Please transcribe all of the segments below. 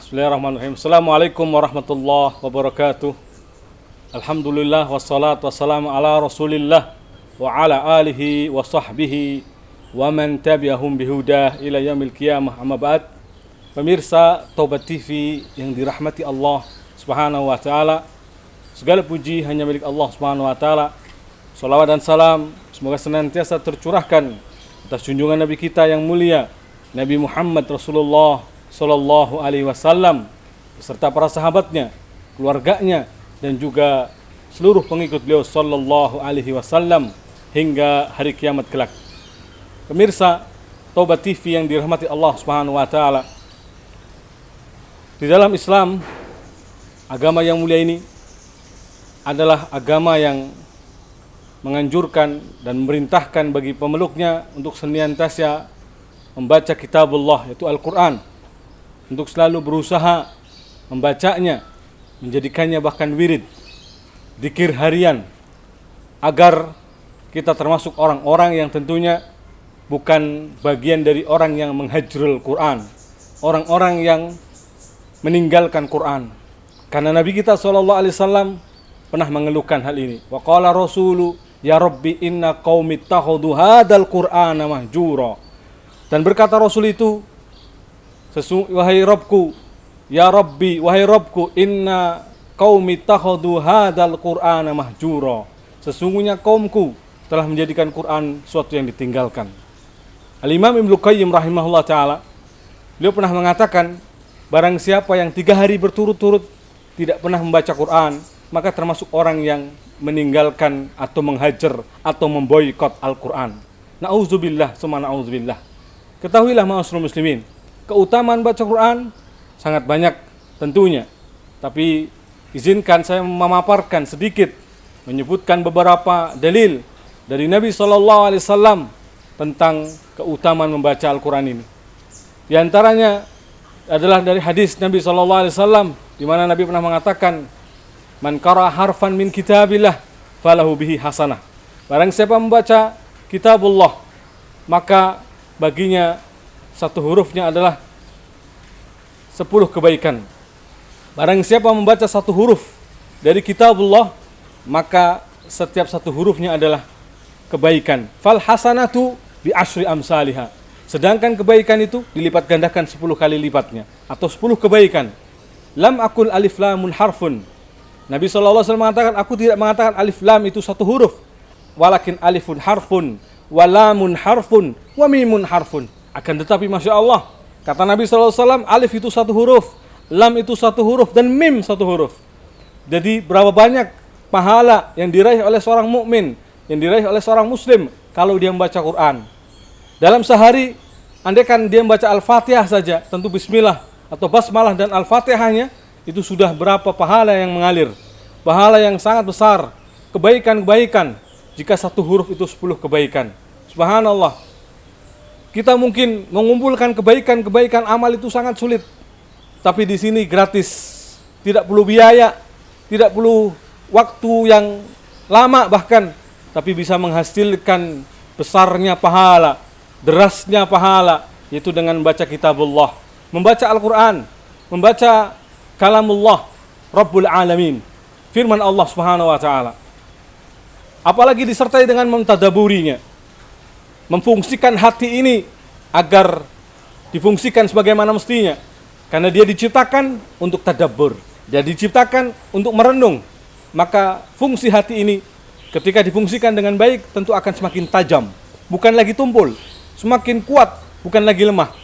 Bismillahirrahmanirrahim. Assalamualaikum warahmatullahi wabarakatuh. Alhamdulillah wassalatu wassalamu ala Rasulillah wa ala alihi wa sahbihi wa man tabi'ahum bihudah ila yaumil qiyamah. Amma ba'd. Pemirsa Taubat TV yang dirahmati Allah Subhanahu wa taala. Segala puji hanya milik Allah Subhanahu wa taala. Salawat dan salam semoga senantiasa tercurahkan atas junjungan Nabi kita yang mulia, Nabi Muhammad Rasulullah Sallallahu Alaihi Wasallam beserta para sahabatnya, keluarganya, dan juga seluruh pengikut beliau Sallallahu Alaihi Wasallam hingga hari kiamat kelak. Pemirsa Taubat TV yang dirahmati Allah Subhanahu Wa Taala, di dalam Islam, agama yang mulia ini adalah agama yang menganjurkan dan memerintahkan bagi pemeluknya untuk senantiasa membaca kitabullah, yaitu Al-Quran, untuk selalu berusaha membacanya, menjadikannya bahkan wirid, dzikir harian, agar kita termasuk orang-orang yang tentunya bukan bagian dari orang yang menghajrul Quran, orang-orang yang meninggalkan Quran. Karena Nabi kita SAW pernah mengeluhkan hal ini. Wa qala rasulu ya rabbi inna qaumi ittakhadhu hadzal qur'ana mahjura. Dan berkata Rasul itu, wahai Rabbku, ya Rabbi, wahai Rabbku, inna qaumi ittakhadhu hadzal qur'ana mahjura. Sesungguhnya kaumku telah menjadikan Quran suatu yang ditinggalkan. Al-Imam Ibnu Qayyim rahimahullah taala, beliau pernah mengatakan, barang siapa yang 3 hari berturut-turut tidak pernah membaca Quran, maka termasuk orang yang meninggalkan atau menghajar atau memboikot Al-Quran. Na'udzubillah, summa na'udzubillah. Ketahuilah ma'asyiral muslimin, keutamaan baca Quran sangat banyak tentunya. Tapi izinkan saya memaparkan sedikit, menyebutkan beberapa dalil dari Nabi SAW tentang keutamaan membaca Al-Quran ini. Di antaranya adalah dari hadis Nabi SAW, di mana Nabi pernah mengatakan, man qara'a harfan min kitabillah falahu bihi hasanah. Barang siapa membaca kitabullah, maka baginya satu hurufnya adalah 10 kebaikan. Barang siapa membaca satu huruf dari kitabullah, maka setiap satu hurufnya adalah kebaikan. Fal hasanatu bi asyri amsalihha. Sedangkan kebaikan itu dilipat gandakan 10 kali lipatnya, atau 10 kebaikan. Lam akul alif lamun harfun. Nabi SAW mengatakan, aku tidak mengatakan alif lam itu satu huruf, walakin alifun harfun, walamun harfun, wa mimun harfun. Akan tetapi Masya Allah, kata Nabi SAW, alif itu satu huruf, lam itu satu huruf, dan mim satu huruf. Jadi berapa banyak pahala yang diraih oleh seorang mukmin, yang diraih oleh seorang muslim kalau dia membaca Quran. Dalam sehari, andaikan dia membaca Al-Fatihah saja, tentu bismillah atau basmalah dan Al-Fatihahnya, itu sudah berapa pahala yang mengalir. Pahala yang sangat besar, kebaikan-kebaikan. Jika satu huruf itu 10 kebaikan. Subhanallah. Kita mungkin mengumpulkan kebaikan-kebaikan amal itu sangat sulit. Tapi di sini gratis. Tidak perlu biaya, tidak perlu waktu yang lama bahkan. Tapi bisa menghasilkan besarnya pahala, derasnya pahala, yaitu dengan membaca kitabullah, membaca Al-Quran, membaca kalamullah Rabbul Alamin, firman Allah Subhanahu wa taala. Apalagi disertai dengan mentadaburinya, memfungsikan hati ini agar difungsikan sebagaimana mestinya. Karena dia diciptakan untuk tadabbur, dia diciptakan untuk merenung. Maka fungsi hati ini ketika difungsikan dengan baik tentu akan semakin tajam, bukan lagi tumpul, semakin kuat, bukan lagi lemah,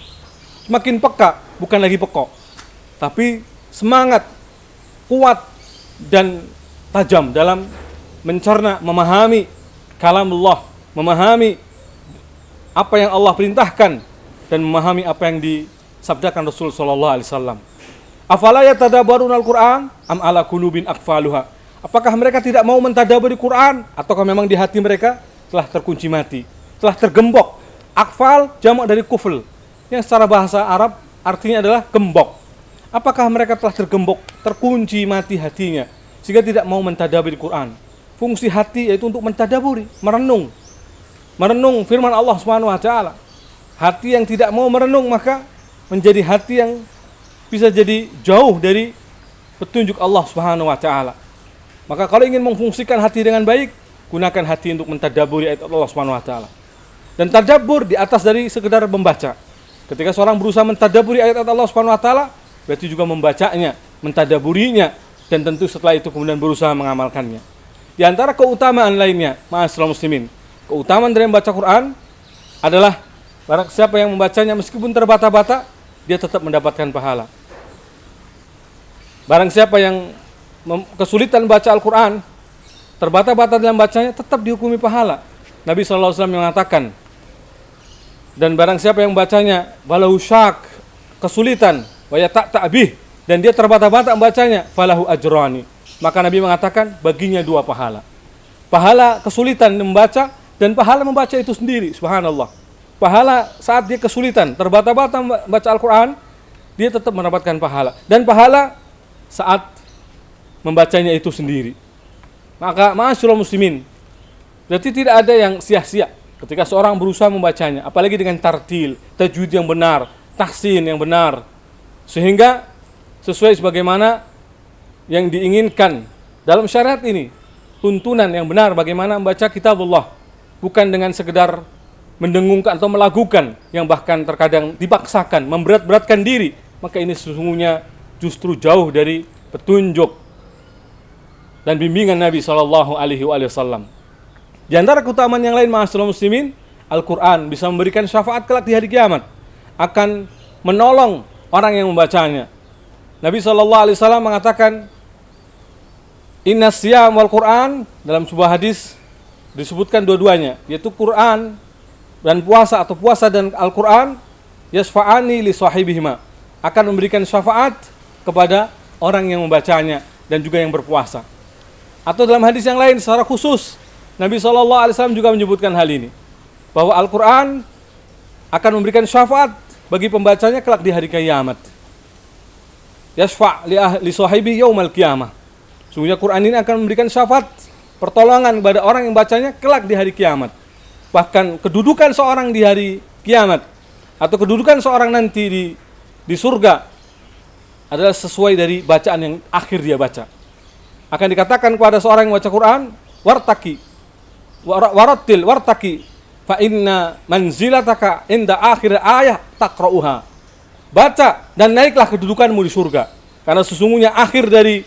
semakin peka, bukan lagi pekok, tapi semangat, kuat, dan tajam dalam mencerna, memahami kalamullah, memahami apa yang Allah perintahkan, dan memahami apa yang disabdakan Rasul sallallahu alaihi wasallam. Afala yatadabbaruna al-Qur'an am ala qulubin aqfaluha. Apakah mereka tidak mau mentadaburi Quran, ataukah memang di hati mereka telah terkunci mati, telah tergembok? Aqfal jamak dari kufl, yang secara bahasa Arab artinya adalah gembok. Apakah mereka telah tergembok, terkunci mati hatinya, sehingga tidak mau mentadaburi Quran? Fungsi hati yaitu untuk mentadaburi, merenung firman Allah Subhanahu wa taala. Hati yang tidak mau merenung maka menjadi hati yang bisa jadi jauh dari petunjuk Allah Subhanahu wa taala. Maka kalau ingin memfungsikan hati dengan baik, gunakan hati untuk mentadabburi ayat Allah Subhanahu wa taala. Dan tadabbur di atas dari sekedar membaca. Ketika seorang berusaha mentadabburi ayat Allah Subhanahu wa taala, berarti juga membacanya, mentadabburinya, dan tentu setelah itu kemudian berusaha mengamalkannya. Di antara keutamaan lainnya, ma'asyiral muslimin, keutamaan dari membaca Quran adalah barang siapa yang membacanya meskipun terbata-bata, dia tetap mendapatkan pahala. Barang siapa yang kesulitan baca Al-Quran, terbata-bata dalam bacanya, tetap dihukumi pahala. Nabi SAW mengatakan, dan barang siapa yang bacanya walau syak, kesulitan, wa ta'bih, dan dia terbata-bata membacanya, falahu ajrani, maka Nabi mengatakan baginya 2 pahala. Pahala kesulitan membaca dan pahala membaca itu sendiri, subhanallah. Pahala saat dia kesulitan, terbata-bata membaca Al-Quran, dia tetap mendapatkan pahala. Dan pahala saat membacanya itu sendiri. Maka ma'asyiral muslimin, berarti tidak ada yang sia-sia ketika seorang berusaha membacanya, apalagi dengan tartil, tajwid yang benar, tahsin yang benar, sehingga sesuai sebagaimana yang diinginkan dalam syariat ini, tuntunan yang benar bagaimana membaca kitabullah, bukan dengan sekedar mendengungkan atau melagukan yang bahkan terkadang dipaksakan, memberat-beratkan diri, maka ini sesungguhnya justru jauh dari petunjuk dan bimbingan Nabi SAW. Di antara keutamaan yang lain, ma'asyiral muslimin, Al-Quran bisa memberikan syafaat kelak di hari kiamat, akan menolong orang yang membacanya. Nabi SAW mengatakan, inna siyam wal Quran, dalam sebuah hadis disebutkan dua-duanya, yaitu Quran dan puasa atau puasa dan Al-Quran, yasfa'ani li sahibihima, akan memberikan syafaat kepada orang yang membacanya dan juga yang berpuasa. Atau dalam hadis yang lain secara khusus, Nabi SAW juga menyebutkan hal ini, bahwa Al-Quran akan memberikan syafaat bagi pembacanya kelak di hari kiamat. Yasfa' li sahibi yaumal qiyamah. Sungguhnya Quran ini akan memberikan syafaat, pertolongan kepada orang yang bacanya kelak di hari kiamat. Bahkan kedudukan seorang di hari kiamat atau kedudukan seorang nanti di surga adalah sesuai dari bacaan yang akhir dia baca. Akan dikatakan kepada seorang yang baca Quran, wartaki fa inna manzilataka inda akhir ayat taqra'uha. Baca dan naiklah kedudukanmu di surga, karena sesungguhnya akhir dari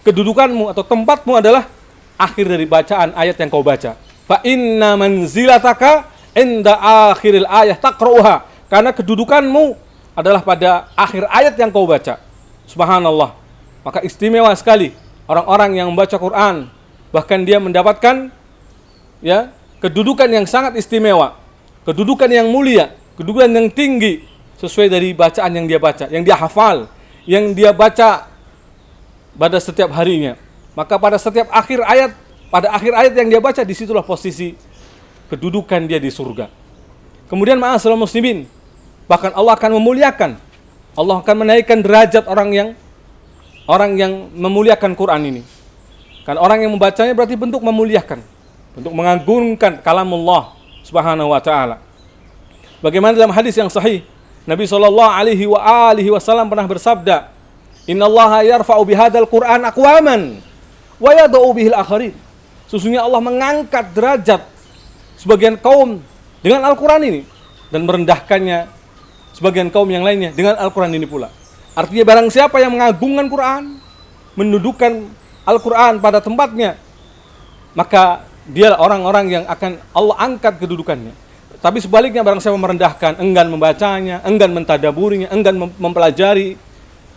kedudukanmu atau tempatmu adalah akhir dari bacaan ayat yang kau baca. Fa inna manzilataka inda akhiril ayat taqra'uha, karena kedudukanmu adalah pada akhir ayat yang kau baca. Subhanallah. Maka istimewa sekali orang-orang yang membaca Quran, bahkan dia mendapatkan kedudukan yang sangat istimewa, kedudukan yang mulia, kedudukan yang tinggi, sesuai dari bacaan yang dia baca, yang dia hafal, yang dia baca pada setiap harinya. Maka pada setiap akhir ayat yang dia baca, disitulah posisi kedudukan dia di surga. Kemudian ma'asyiral muslimin, bahkan Allah akan memuliakan, Allah akan menaikkan derajat orang yang memuliakan Quran ini. Kan orang yang membacanya berarti bentuk memuliakan, bentuk mengagungkan kalamullah Subhanahu wa taala. Bagaimana dalam hadis yang sahih, Nabi SAW pernah bersabda, innallaha yarfa'u bihadzal Qur'an aqwaman wa yad'u bihil akharin. Sesungguhnya Allah mengangkat derajat sebagian kaum dengan Al-Quran ini dan merendahkannya sebagian kaum yang lainnya dengan Al-Quran ini pula. Artinya barang siapa yang mengagungkan Quran, mendudukan Al-Quran pada tempatnya, maka dia orang-orang yang akan Allah angkat kedudukannya. Tapi sebaliknya barang siapa merendahkan, enggan membacanya, enggan mentadaburinya, enggan mempelajari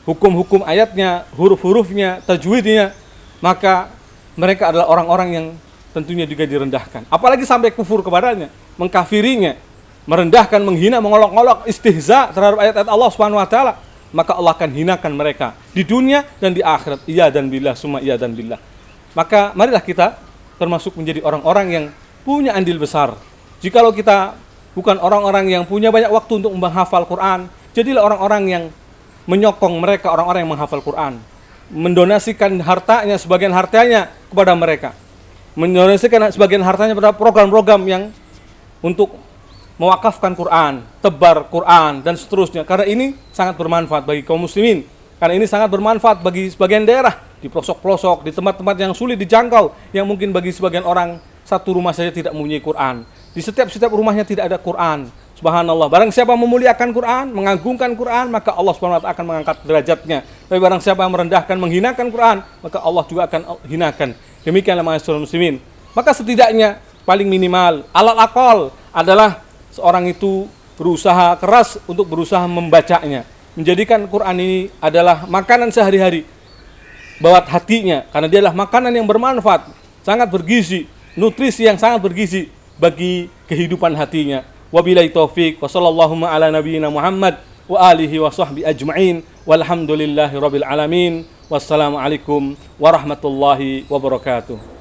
hukum-hukum ayatnya, huruf-hurufnya, tajwidnya, maka mereka adalah orang-orang yang tentunya juga direndahkan. Apalagi sampai kufur kepadanya, mengkafirinya, merendahkan, menghina, mengolok-olok, istihza terhadap ayat-ayat Allah Subhanahu wa taala, maka Allah akan hinakan mereka di dunia dan di akhirat. Iya dan billah, summa iya dan billah. Maka marilah kita termasuk menjadi orang-orang yang punya andil besar. Jikalau kita bukan orang-orang yang punya banyak waktu untuk menghafal Quran, jadilah orang-orang yang menyokong mereka, orang-orang yang menghafal Quran, mendonasikan hartanya, sebagian hartanya kepada mereka, mendonasikan sebagian hartanya pada program-program yang untuk mewakafkan Quran, tebar Quran, dan seterusnya. Karena ini sangat bermanfaat bagi kaum muslimin. Karena ini sangat bermanfaat bagi sebagian daerah, di pelosok-pelosok, di tempat-tempat yang sulit dijangkau, yang mungkin bagi sebagian orang satu rumah saja tidak mempunyai Quran. Di setiap rumahnya tidak ada Quran. Subhanallah. Barang siapa memuliakan Quran, mengagungkan Quran, maka Allah Subhanahu wa taala akan mengangkat derajatnya. Tapi barang siapa yang merendahkan, menghinakan Quran, maka Allah juga akan hinakan. Demikianlah ma'asyiral muslimin. Maka setidaknya paling minimal, alal aqal adalah seorang itu berusaha keras untuk berusaha membacanya. Menjadikan Quran ini adalah makanan sehari-hari buat hatinya, karena dia adalah makanan yang bermanfaat, sangat bergizi, nutrisi yang sangat bergizi bagi kehidupan hatinya. Wabillahi taufik wa sallallahu ala nabiyyina Muhammad wa alihi wa sahbihi ajma'in walhamdulillahi rabbil alamin. Wassalamualaikum warahmatullahi wabarakatuh.